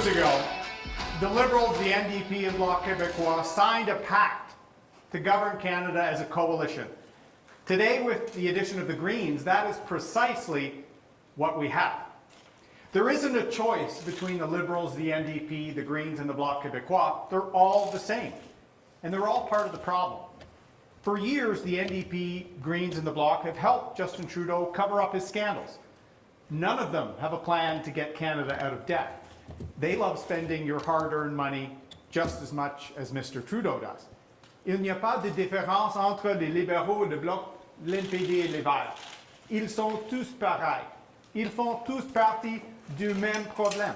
years ago, the Liberals, the NDP, and Bloc Québécois signed a pact to govern Canada as a coalition. Today, with the addition of the Greens, that is precisely what we have. There isn't a choice between the Liberals, the NDP, the Greens, and the Bloc Québécois. They're all the same, and they're all part of the problem. For years, the NDP, Greens, and the Bloc have helped Justin Trudeau cover up his scandals. None of them have a plan to get Canada out of debt. They love spending your hard-earned money just as much as Mr. Trudeau does. Il n'y a pas de différence entre les libéraux, le Bloc, l'NPD et les Verts. Ils sont tous pareils. Ils font tous partie du même problème.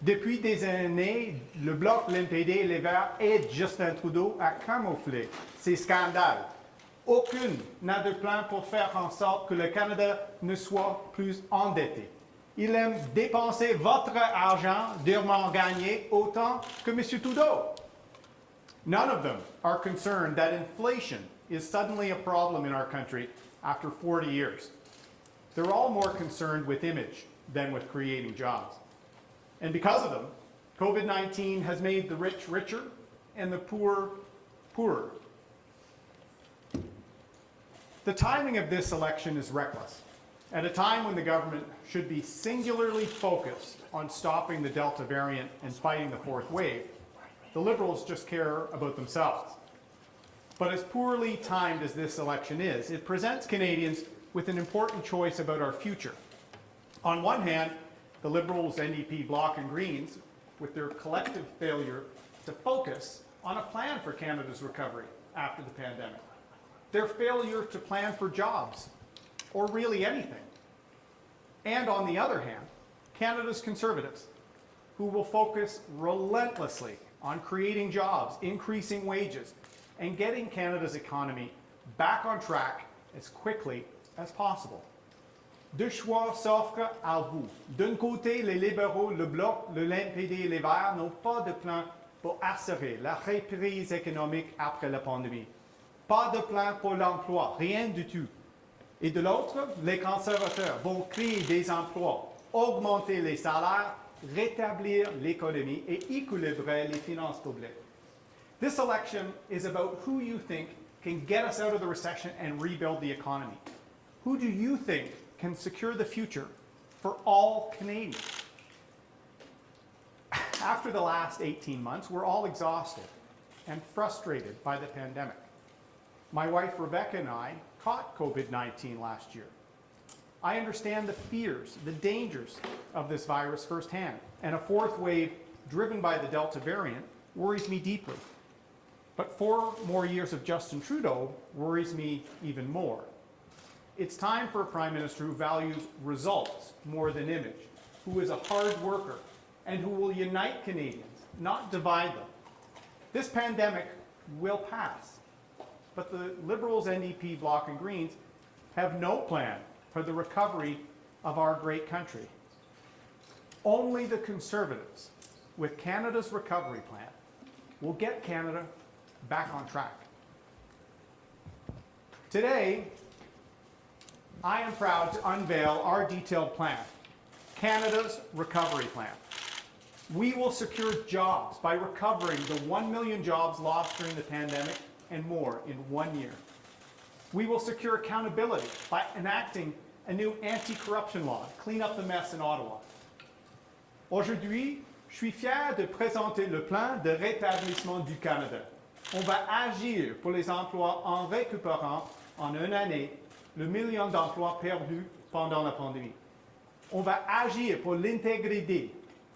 Depuis des années, le Bloc, l'NPD et les Verts aident Justin Trudeau à camoufler ces scandales. Aucune n'a de plan pour faire en sorte que le Canada ne soit plus endetté. Il aime dépenser votre argent durement gagné autant que M. Trudeau. None of them are concerned that inflation is suddenly a problem in our country after 40 years. They're all more concerned with image than with creating jobs. And because of them, COVID-19 has made the rich richer and the poor poorer. The timing of this election is reckless. At a time when the government should be singularly focused on stopping the Delta variant and fighting the fourth wave, the Liberals just care about themselves. But as poorly timed as this election is, it presents Canadians with an important choice about our future. On one hand, the Liberals, NDP, Bloc, and Greens, with their collective failure to focus on a plan for Canada's recovery after the pandemic. Their failure to plan for jobs, or really anything. And on the other hand, Canada's Conservatives, who will focus relentlessly on creating jobs, increasing wages, and getting Canada's economy back on track as quickly as possible. Deux choix s'offrent à vous. D'un côté, les libéraux, le Bloc, le NPD et les Verts n'ont pas de plan pour assurer la reprise économique après la pandémie. Pas de plan pour l'emploi, rien du tout. Et de l'autre, les conservateurs vont créer des emplois, augmenter les salaires, rétablir l'économie et équilibrer les finances publiques. This election is about who you think can get us out of the recession and rebuild the economy. Who do you think can secure the future for all Canadians? After the last 18 months, we're all exhausted and frustrated by the pandemic. My wife Rebecca and I caught COVID-19 last year. I understand the fears, the dangers of this virus firsthand, and a fourth wave driven by the Delta variant worries me deeply. But 4 more years of Justin Trudeau worries me even more. It's time for a Prime Minister who values results more than image, who is a hard worker, and who will unite Canadians, not divide them. This pandemic will pass, but the Liberals, NDP, Bloc, and Greens have no plan for the recovery of our great country. Only the Conservatives, with Canada's recovery plan, will get Canada back on track. Today, I am proud to unveil our detailed plan, Canada's recovery plan. We will secure jobs by recovering the 1 million jobs lost during the pandemic and more in 1 year. We will secure accountability by enacting a new anti-corruption law to clean up the mess in Ottawa. Aujourd'hui, je suis fier de présenter le plan de rétablissement du Canada. On va agir pour les emplois en récupérant en une année le million d'emplois perdus pendant la pandémie. On va agir pour l'intégrité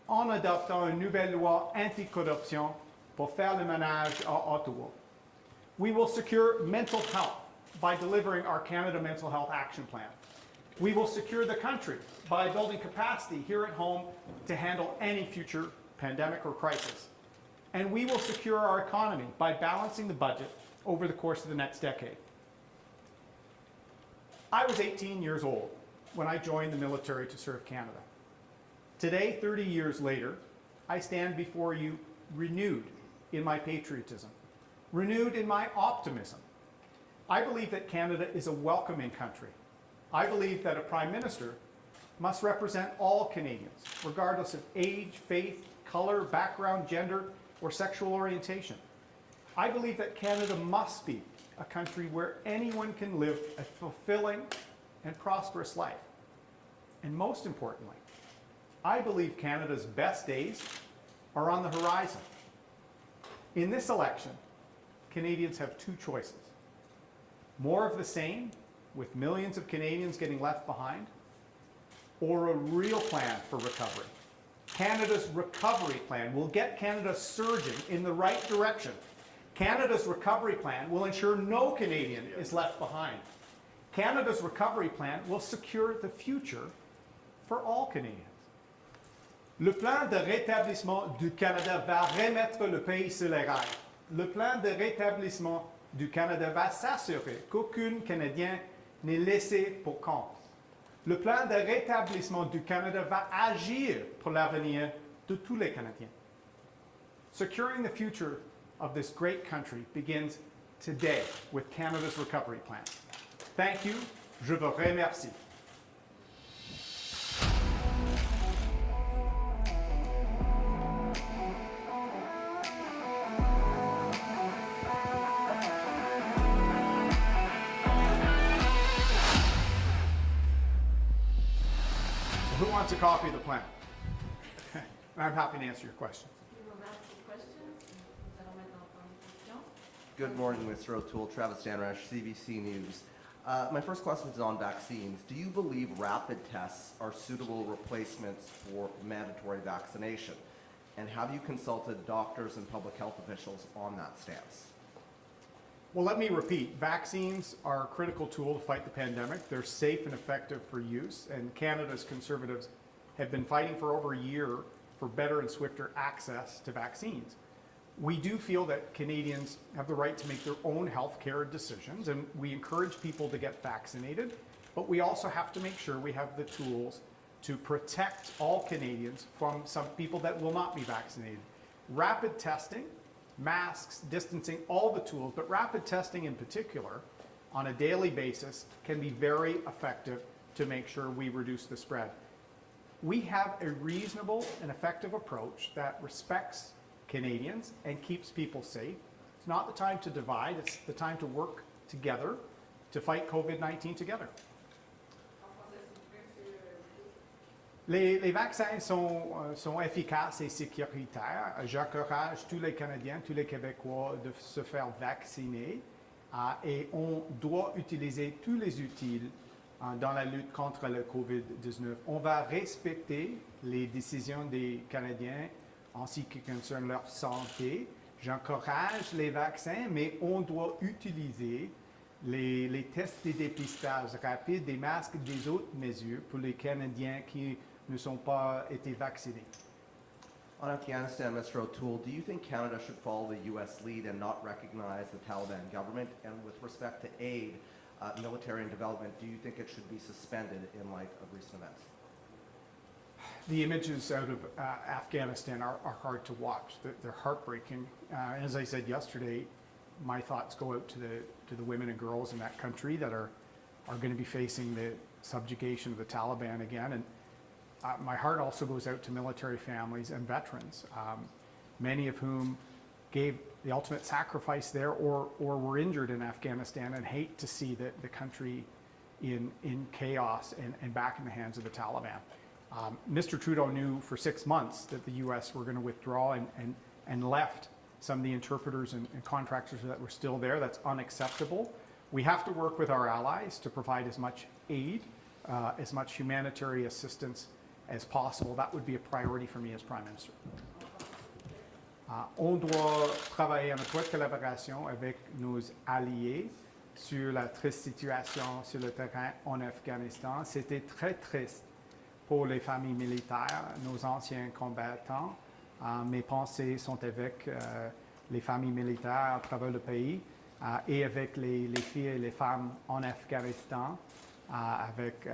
en adoptant une nouvelle loi anti-corruption pour faire le ménage à Ottawa. We will secure mental health by delivering our Canada Mental Health Action Plan. We will secure the country by building capacity here at home to handle any future pandemic or crisis. And we will secure our economy by balancing the budget over the course of the next decade. I was 18 years old when I joined the military to serve Canada. Today, 30 years later, I stand before you renewed in my patriotism, renewed in my optimism. I believe that Canada is a welcoming country. I believe that a Prime Minister must represent all Canadians, regardless of age, faith, color, background, gender, or sexual orientation. I believe that Canada must be a country where anyone can live a fulfilling and prosperous life. And most importantly, I believe Canada's best days are on the horizon. In this election, Canadians have two choices. More of the same, with millions of Canadians getting left behind, or a real plan for recovery. Canada's recovery plan will get Canada surging in the right direction. Canada's recovery plan will ensure no Canadian is left behind. Canada's recovery plan will secure the future for all Canadians. Le plan de rétablissement du Canada va remettre le pays sur les rails. Le plan de rétablissement du Canada va s'assurer qu'aucun Canadien n'est laissé pour compte. Le plan de rétablissement du Canada va agir pour l'avenir de tous les Canadiens. Securing the future of this great country begins today with Canada's recovery plan. Thank you. Je vous remercie. Who wants a copy of the plan? I'm happy to answer your questions. Good morning, Mr. O'Toole. Travis Danrash, CBC News. My first question is on vaccines. Do you believe rapid tests are suitable replacements for mandatory vaccination? And have you consulted doctors and public health officials on that stance? Well, let me repeat. Vaccines are a critical tool to fight the pandemic. They're safe and effective for use, and Canada's Conservatives have been fighting for over a year for better and swifter access to vaccines. We do feel that Canadians have the right to make their own health care decisions, and we encourage people to get vaccinated, but we also have to make sure we have the tools to protect all Canadians from some people that will not be vaccinated. Rapid testing, masks, distancing, all the tools, but rapid testing in particular on a daily basis can be very effective to make sure we reduce the spread. We have a reasonable and effective approach that respects Canadians and keeps people safe. It's not the time to divide, it's the time to work together to fight COVID-19 together. Les vaccins sont efficaces et sécuritaires. J'encourage tous les Canadiens, tous les Québécois de se faire vacciner et on doit utiliser tous les outils dans la lutte contre le COVID-19. On va respecter les décisions des Canadiens en ce qui concerne leur santé. J'encourage les vaccins, mais on doit utiliser les tests de dépistage rapide, des masques et des autres mesures pour les Canadiens qui ne sont pas été vaccinés. On Afghanistan, Mr. O'Toole, do you think Canada should follow the U.S. lead and not recognize the Taliban government? And with respect to aid, military and development, do you think it should be suspended in light of recent events? The images out of Afghanistan are hard to watch. They're heartbreaking. As I said yesterday, my thoughts go out to the women and girls in that country that are going to be facing the subjugation of the Taliban again. And my heart also goes out to military families and veterans, many of whom gave the ultimate sacrifice there or were injured in Afghanistan and hate to see the country in chaos and back in the hands of the Taliban. Mr. Trudeau knew for 6 months that the U.S. were going to withdraw and left some of the interpreters and contractors that were still there. That's unacceptable. We have to work with our allies to provide as much aid, as much humanitarian assistance as possible. That would be a priority for me as Prime Minister. On doit travailler en étroite collaboration avec nos alliés sur la triste situation sur le terrain en Afghanistan. C'était très triste pour les familles militaires, nos anciens combattants. Mes pensées sont avec les familles militaires à travers le pays et avec les filles et les femmes en Afghanistan avec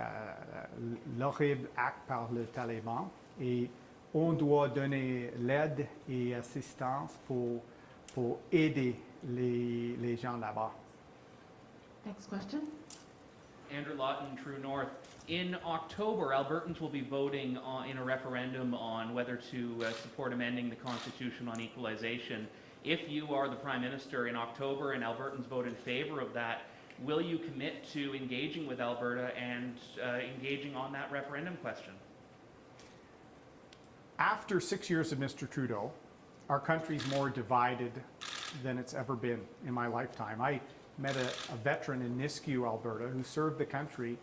l'horrible acte par le Taliban. Et on doit donner l'aide et assistance pour aider les gens là-bas. Next question. Andrew Lawton, True North. In October, Albertans will be voting in a referendum on whether to support amending the Constitution on equalization. If you are the Prime Minister in October and Albertans vote in favor of that, will you commit to engaging with Alberta and engaging on that referendum question? After 6 years of Mr. Trudeau, our country's more divided than it's ever been in my lifetime. I met a veteran in Nisku, Alberta, who served the country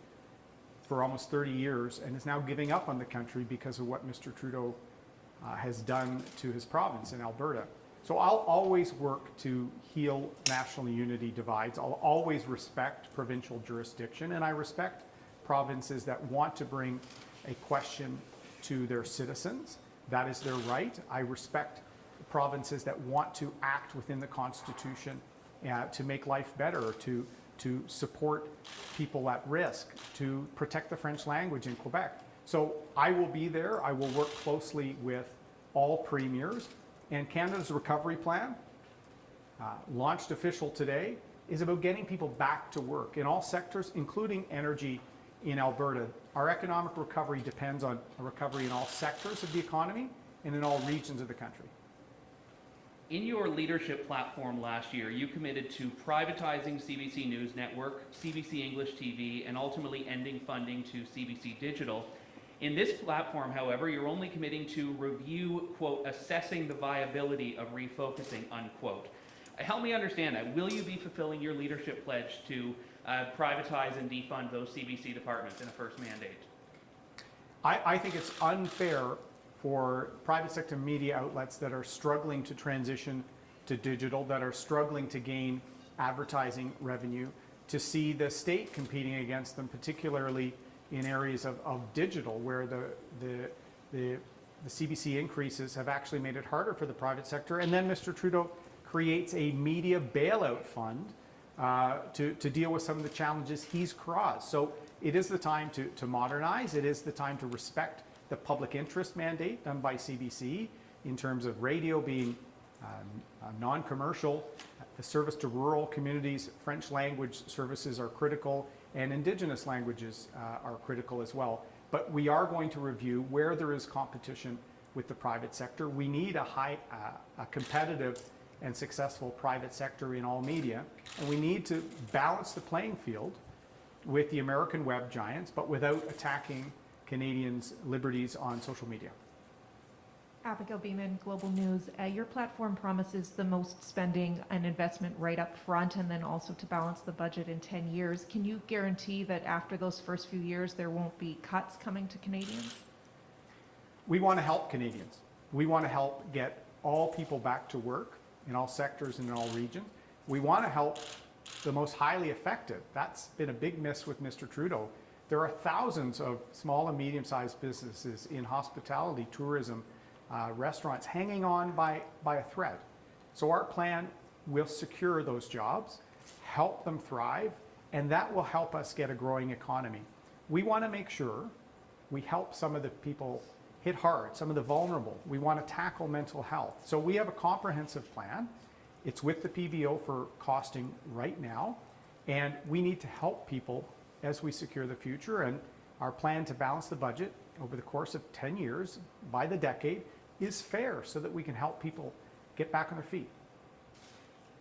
for almost 30 years and is now giving up on the country because of what Mr. Trudeau has done to his province in Alberta. So I'll always work to heal national unity divides. I'll always respect provincial jurisdiction, and I respect provinces that want to bring a question to their citizens. That is their right. I respect provinces that want to act within the Constitution to make life better, to support people at risk, to protect the French language in Quebec. So I will be there. I will work closely with all premiers. And Canada's recovery plan, launched official today, is about getting people back to work in all sectors, including energy in Alberta. Our economic recovery depends on a recovery in all sectors of the economy and in all regions of the country. In your leadership platform last year, you committed to privatizing CBC News Network, CBC English TV, and ultimately ending funding to CBC Digital. In this platform, however, you're only committing to review, quote, assessing the viability of refocusing, unquote. Help me understand that. Will you be fulfilling your leadership pledge to privatize and defund those CBC departments in a first mandate? I think it's unfair for private sector media outlets that are struggling to transition to digital, that are struggling to gain advertising revenue, to see the state competing against them, particularly in areas of digital, where the CBC increases have actually made it harder for the private sector. And then Mr. Trudeau creates a media bailout fund to deal with some of the challenges he's caused. So it is the time to modernize. It is the time to respect the public interest mandate done by CBC in terms of radio being non-commercial, the service to rural communities, French language services are critical, and Indigenous languages are critical as well. But we are going to review where there is competition with the private sector. We need a competitive and successful private sector in all media, and we need to balance the playing field with the American web giants, but without attacking Canadians' liberties on social media. Abigail Beeman, Global News. Your platform promises the most spending and investment right up front, and then also to balance the budget in 10 years. Can you guarantee that after those first few years there won't be cuts coming to Canadians? We want to help Canadians. We want to help get all people back to work in all sectors and in all regions. We want to help the most highly affected. That's been a big miss with Mr. Trudeau. There are thousands of small and medium-sized businesses in hospitality, tourism, restaurants hanging on by a thread. So our plan will secure those jobs, help them thrive, and that will help us get a growing economy. We want to make sure we help some of the people hit hard, some of the vulnerable. We want to tackle mental health. So we have a comprehensive plan. It's with the PBO for costing right now, and we need to help people as we secure the future. And our plan to balance the budget over the course of 10 years, by the decade, is fair so that we can help people get back on their feet.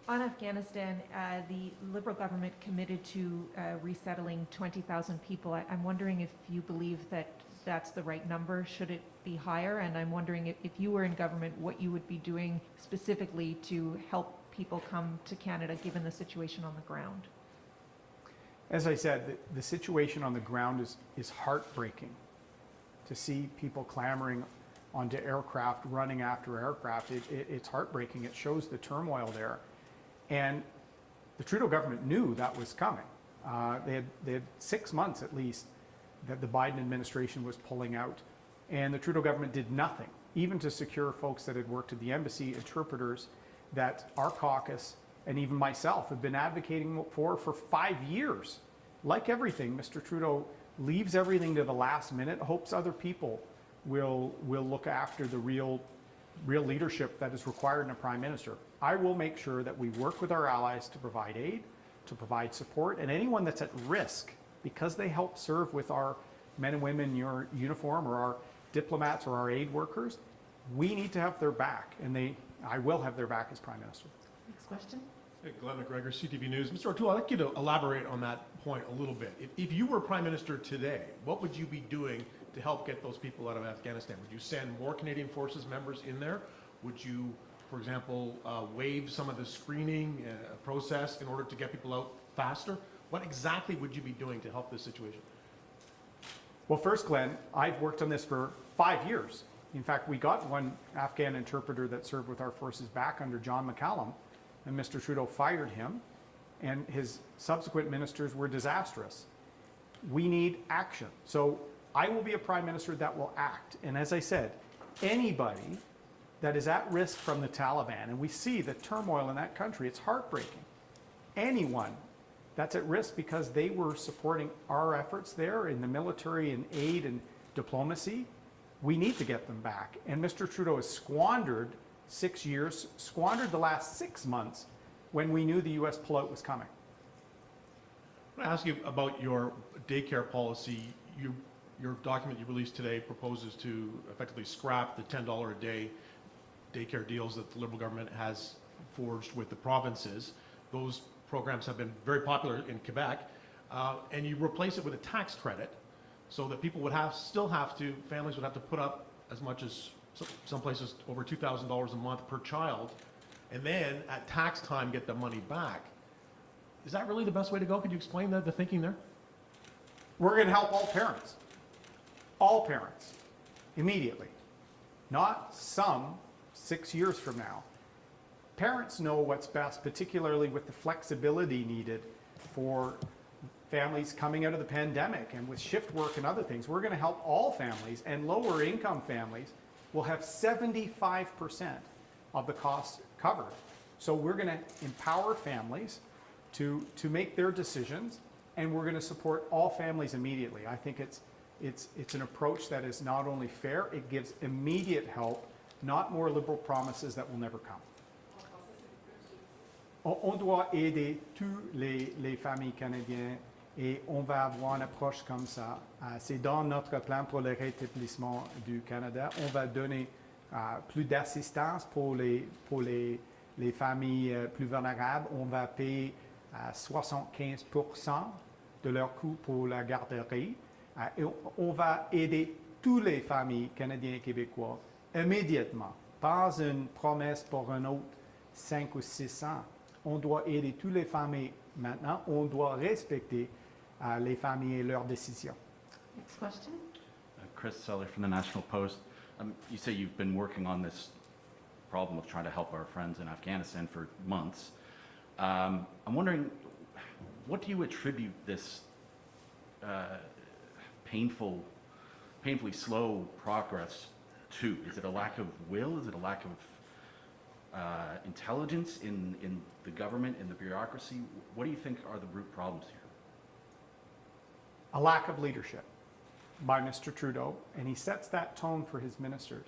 On Afghanistan, the Liberal government committed to resettling 20,000 people. I'm wondering if you believe that that's the right number. Should it be higher? And I'm wondering if you were in government, what you would be doing specifically to help people come to Canada, given the situation on the ground. As I said, the situation on the ground is heartbreaking. To see people clamoring onto aircraft, running after aircraft, it's heartbreaking. It shows the turmoil there. And the Trudeau government knew that was coming. They had 6 months at least that the Biden administration was pulling out. And the Trudeau government did nothing, even to secure folks that had worked at the embassy, interpreters that our caucus and even myself have been advocating for 5 years. Like everything, Mr. Trudeau leaves everything to the last minute, hopes other people will look after the real leadership that is required in a prime minister. I will make sure that we work with our allies to provide aid, to provide support, and anyone that's at risk because they help serve with our men and women in your uniform, or our diplomats or our aid workers. We need to have their back, and I will have their back as Prime Minister. Next question. Hey, Glenn McGregor, CTV News. Mr. O'Toole, I'd like you to elaborate on that point a little bit. If you were Prime Minister today, what would you be doing to help get those people out of Afghanistan? Would you send more Canadian Forces members in there? Would you, for example, waive some of the screening process in order to get people out faster? What exactly would you be doing to help this situation? Well, first, Glenn, I've worked on this for 5 years. In fact, we got one Afghan interpreter that served with our forces back under John McCallum, and Mr. Trudeau fired him, and his subsequent ministers were disastrous. We need action. So I will be a Prime Minister that will act. And as I said, anybody that is at risk from the Taliban, and we see the turmoil in that country, it's heartbreaking. Anyone that's at risk because they were supporting our efforts there in the military and aid and diplomacy, we need to get them back. And Mr. Trudeau has squandered 6 years, squandered the last 6 months when we knew the U.S. pullout was coming. I want to ask you about your daycare policy. Your document you released today proposes to effectively scrap the $10 a day daycare deals that the Liberal government has forged with the provinces. Those programs have been very popular in Quebec, and you replace it with a tax credit so that people would families would have to put up as much as some places over $2,000 a month per child, and then at tax time get the money back. Is that really the best way to go? Could you explain the thinking there? We're going to help all parents, immediately, not some 6 years from now. Parents know what's best, particularly with the flexibility needed for families coming out of the pandemic and with shift work and other things. We're going to help all families, and lower income families will have 75% of the costs covered. So we're going to empower families to make their decisions, and we're going to support all families immediately. I think it's an approach that is not only fair, it gives immediate help, not more liberal promises that will never come. On doit aider tous les familles canadiennes, et on va avoir une approche comme ça. C'est dans notre plan pour le rétablissement du Canada. On va donner plus d'assistance pour les familles plus vulnérables. On va payer 75% de leur coût pour la garderie. Et on va aider toutes les familles canadiennes et québécoises immédiatement. Pas une promesse pour un autre 5 ou 6 ans. On doit aider toutes les familles maintenant. On doit respecter les familles et leurs décisions. Next question. Chris Seller from the National Post. You say you've been working on this problem of trying to help our friends in Afghanistan for months. I'm wondering, what do you attribute this painfully slow progress to? Is it a lack of will? Is it a lack of intelligence in the government, in the bureaucracy? What do you think are the root problems here? A lack of leadership by Mr. Trudeau, and he sets that tone for his ministers.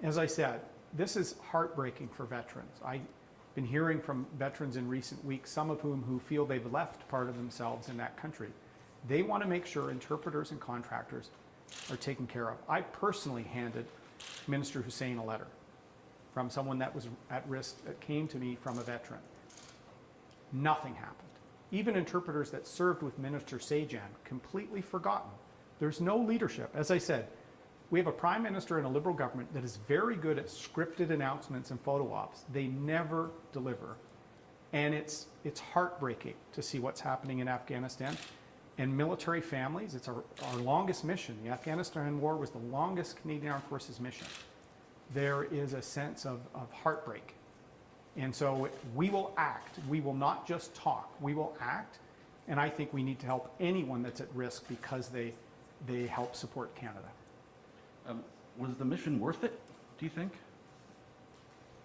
As I said, this is heartbreaking for veterans. I've been hearing from veterans in recent weeks, some of whom who feel they've left part of themselves in that country. They want to make sure interpreters and contractors are taken care of. I personally handed Minister Hussein a letter from someone that was at risk that came to me from a veteran. Nothing happened. Even interpreters that served with Minister Sajan, completely forgotten. There's no leadership. As I said, we have a Prime Minister and a Liberal government that is very good at scripted announcements and photo ops. They never deliver. And it's heartbreaking to see what's happening in Afghanistan. And military families, it's our longest mission. The Afghanistan war was the longest Canadian Armed Forces mission. There is a sense of heartbreak. And so we will act. We will not just talk. We will act. And I think we need to help anyone that's at risk because they help support Canada. Was the mission worth it, do you think?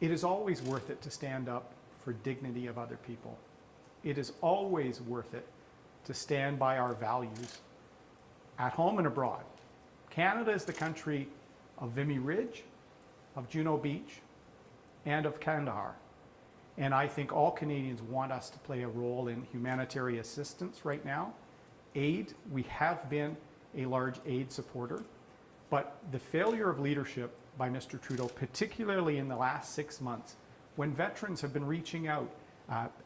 It is always worth it to stand up for dignity of other people. It is always worth it to stand by our values at home and abroad. Canada is the country of Vimy Ridge, of Juno Beach, and of Kandahar. And I think all Canadians want us to play a role in humanitarian assistance right now. aid. We have been a large aid supporter, but the failure of leadership by Mr. Trudeau, particularly in the last 6 months, when veterans have been reaching out,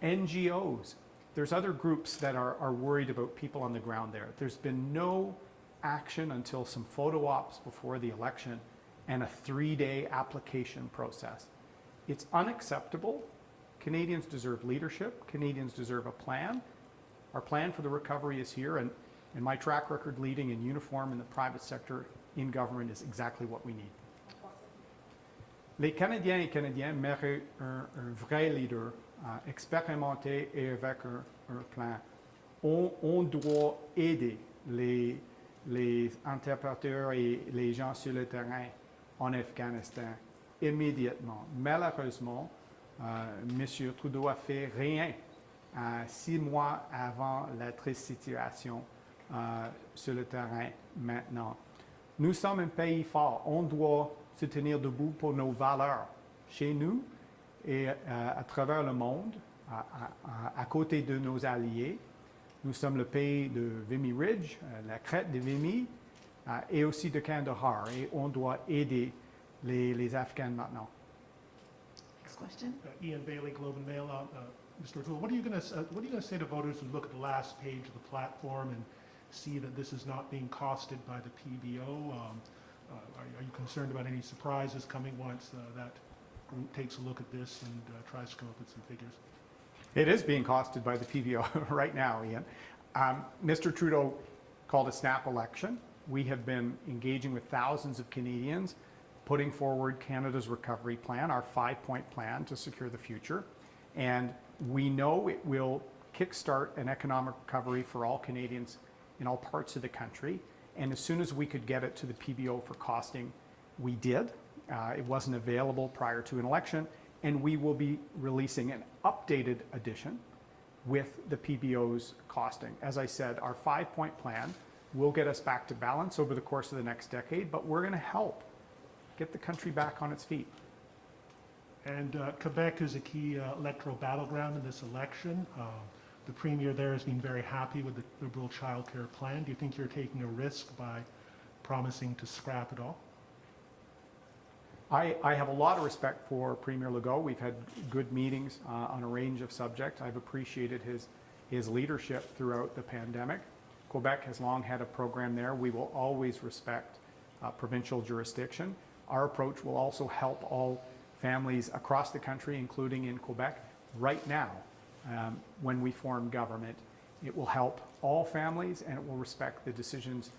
NGOs, there's other groups that are worried about people on the ground there. There's been no action until some photo ops before the election and a 3-day application process. It's unacceptable. Canadians deserve leadership. Canadians deserve a plan. Our plan for the recovery is here, and my track record leading in uniform in the private sector in government is exactly what we need. Les Canadiens et Canadiennes méritent un vrai leader expérimenté et avec un plan. On doit aider les interpréteurs et les gens sur le terrain en Afghanistan immédiatement. Malheureusement, M. Trudeau a fait rien 6 mois avant la triste situation sur le terrain maintenant. Nous sommes un pays fort. On doit se tenir debout pour nos valeurs chez nous et à travers le monde, à côté de nos alliés. Nous sommes le pays de Vimy Ridge, la crête de Vimy, et aussi de Kandahar. Et on doit aider les Afghans maintenant. Next question. Ian Bailey, Globe and Mail. Mr. O'Toole, what are you going to say to voters who look at the last page of the platform and see that this is not being costed by the PBO? Are you concerned about any surprises coming once that group takes a look at this and tries to come up with some figures? It is being costed by the PBO right now, Ian. Mr. Trudeau called a snap election. We have been engaging with thousands of Canadians, putting forward Canada's recovery plan, our 5-point plan to secure the future. And we know it will kickstart an economic recovery for all Canadians in all parts of the country. And as soon as we could get it to the PBO for costing, we did. It wasn't available prior to an election. And we will be releasing an updated edition with the PBO's costing. As I said, our 5-point plan will get us back to balance over the course of the next decade, but we're going to help get the country back on its feet. And Quebec is a key electoral battleground in this election. The Premier there has been very happy with the Liberal child care plan. Do you think you're taking a risk by promising to scrap it all? I have a lot of respect for Premier Legault. We've had good meetings on a range of subjects. I've appreciated his leadership throughout the pandemic. Quebec has long had a program there. We will always respect provincial jurisdiction. Our approach will also help all families across the country, including in Quebec. Right now, when we form government, it will help all families and it will respect the decisions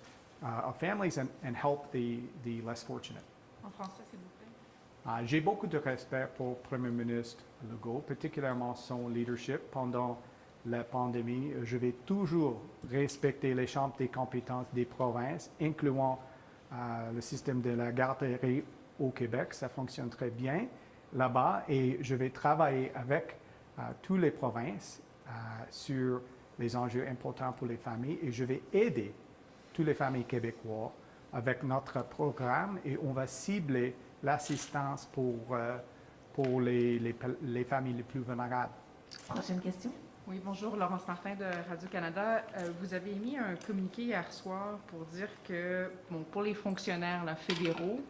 of families and help the less fortunate. En français, s'il vous plaît. J'ai beaucoup de respect pour le Premier ministre Legault, particulièrement son leadership pendant la pandémie. Je vais toujours respecter les champs des compétences des provinces, incluant le système de la garderie au Québec. Ça fonctionne très bien là-bas et je vais travailler avec toutes les provinces sur les enjeux importants pour les familles et je vais aider toutes les familles québécoises avec notre programme et on va cibler l'assistance pour les familles les plus vulnérables. Prochaine question. Oui, bonjour, Laurence Martin de Radio-Canada. Vous avez émis un communiqué hier soir pour dire que, bon, pour les fonctionnaires là, fédéraux,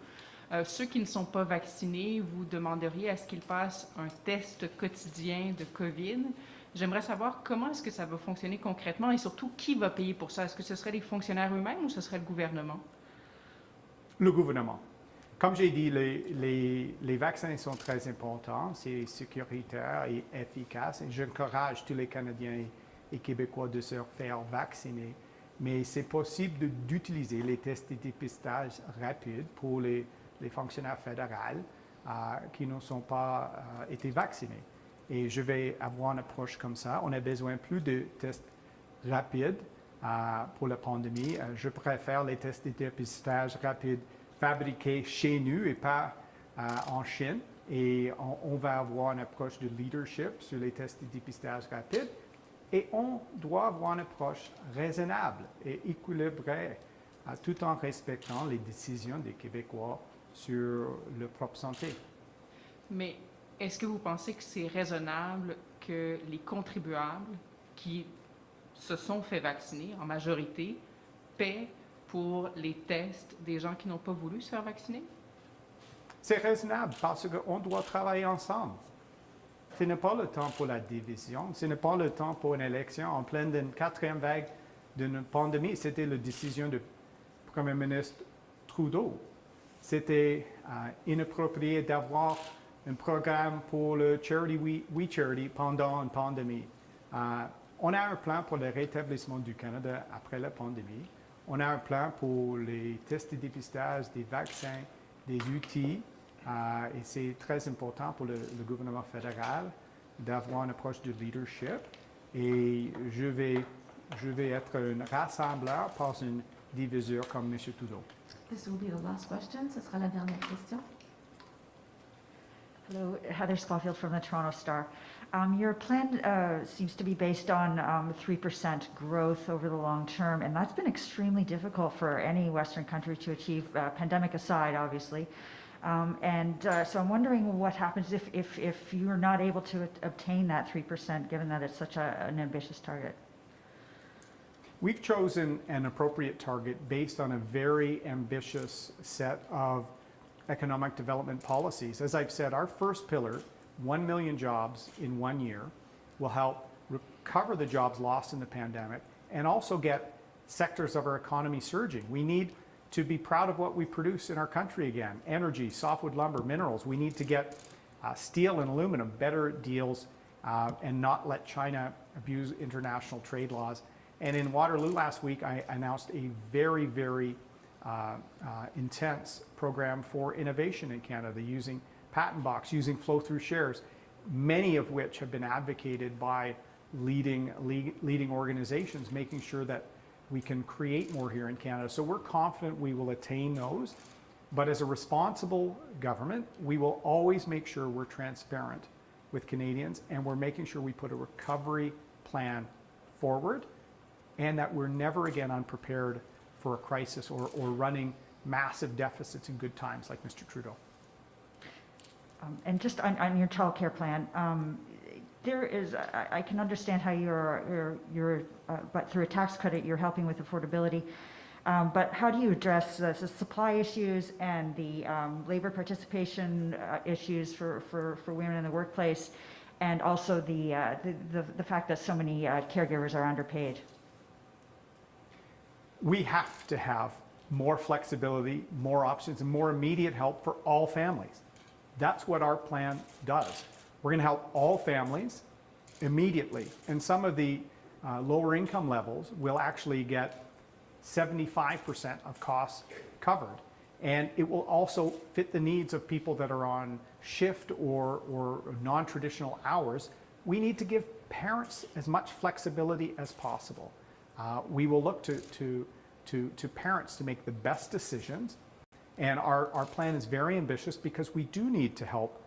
ceux qui ne sont pas vaccinés, vous demanderiez à ce qu'ils passent un test quotidien de COVID. J'aimerais savoir comment est-ce que ça va fonctionner concrètement et surtout qui va payer pour ça. Est-ce que ce serait les fonctionnaires eux-mêmes ou ce serait le gouvernement? Le gouvernement. Comme j'ai dit, les vaccins sont très importants, c'est sécuritaire et efficace. Et j'encourage tous les Canadiens et Québécois de se faire vacciner. Mais c'est possible d'utiliser les tests de dépistage rapides pour les fonctionnaires fédéraux qui ne sont pas été vaccinés. Et je vais avoir une approche comme ça. On a besoin plus de tests rapides pour la pandémie. Je préfère les tests de dépistage rapides fabriqués chez nous et pas en Chine. Et on va avoir une approche de leadership sur les tests de dépistage rapides. Et on doit avoir une approche raisonnable et équilibrée, tout en respectant les décisions des Québécois sur leur propre santé. Mais est-ce que vous pensez que c'est raisonnable que les contribuables qui se sont fait vacciner, en majorité, paient pour les tests des gens qui n'ont pas voulu se faire vacciner? C'est raisonnable parce qu'on doit travailler ensemble. Ce n'est pas le temps pour la division, ce n'est pas le temps pour une élection en pleine d'une quatrième vague d'une pandémie. C'était la décision du Premier ministre Trudeau. C'était inapproprié d'avoir un programme pour le Charity We Charity pendant une pandémie. On a un plan pour le rétablissement du Canada après la pandémie. On a un plan pour les tests de dépistage, des vaccins, des outils. Et c'est très important pour le gouvernement fédéral d'avoir une approche de leadership. Et je vais être un rassembleur, pas un diviseur comme M. Trudeau. This will be the last question. Ce sera la dernière question. Hello, Heather Schofield from the Toronto Star. Your plan seems to be based on 3% growth over the long term, and that's been extremely difficult for any Western country to achieve, pandemic aside, obviously. So I'm wondering what happens if you're not able to obtain that 3%, given that it's such an ambitious target. We've chosen an appropriate target based on a very ambitious set of economic development policies. As I've said, our first pillar, 1 million jobs in 1 year, will help recover the jobs lost in the pandemic and also get sectors of our economy surging. We need to be proud of what we produce in our country again. Energy, softwood lumber, minerals. We need to get steel and aluminum, better deals, and not let China abuse international trade laws. And in Waterloo last week, I announced a very, very intense program for innovation in Canada using Patent Box, using flow-through shares, many of which have been advocated by leading organizations, making sure that we can create more here in Canada. So we're confident we will attain those. But as a responsible government, we will always make sure we're transparent with Canadians and we're making sure we put a recovery plan forward and that we're never again unprepared for a crisis or running massive deficits in good times like Mr. Trudeau. And just on your child care plan, there is, I can understand how but through a tax credit, you're helping with affordability. But how do you address the supply issues and the labor participation issues for women in the workplace, and also the fact that so many caregivers are underpaid? We have to have more flexibility, more options, and more immediate help for all families. That's what our plan does. We're going to help all families immediately. And some of the lower income levels will actually get 75% of costs covered. And it will also fit the needs of people that are on shift or non-traditional hours. We need to give parents as much flexibility as possible. We will look to parents to make the best decisions. And our plan is very ambitious because we do need to help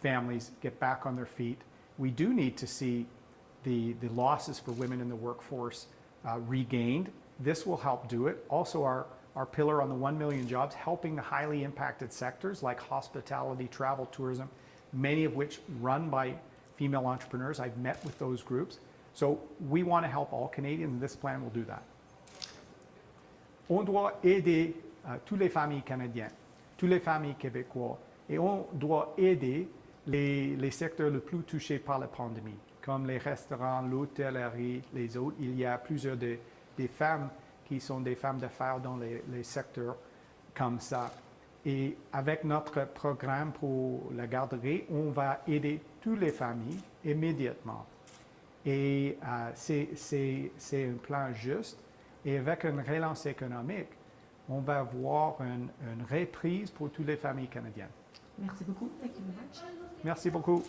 families get back on their feet. We do need to see the losses for women in the workforce regained. This will help do it. Also, our pillar on the 1 million jobs, helping the highly impacted sectors like hospitality, travel, tourism, many of which run by female entrepreneurs. I've met with those groups. So we want to help all Canadians, and this plan will do that. On doit aider toutes les familles canadiennes, toutes les familles québécoises, et on doit aider les secteurs les plus touchés par la pandémie, comme les restaurants, l'hôtellerie, les autres. Il y a plusieurs des femmes qui sont des femmes d'affaires dans les secteurs comme ça. Et avec notre programme pour la garderie, on va aider toutes les familles immédiatement. Et c'est un plan juste. Et avec une relance économique, on va avoir une reprise pour toutes les familles canadiennes. Merci beaucoup. Thank you very much. Merci beaucoup.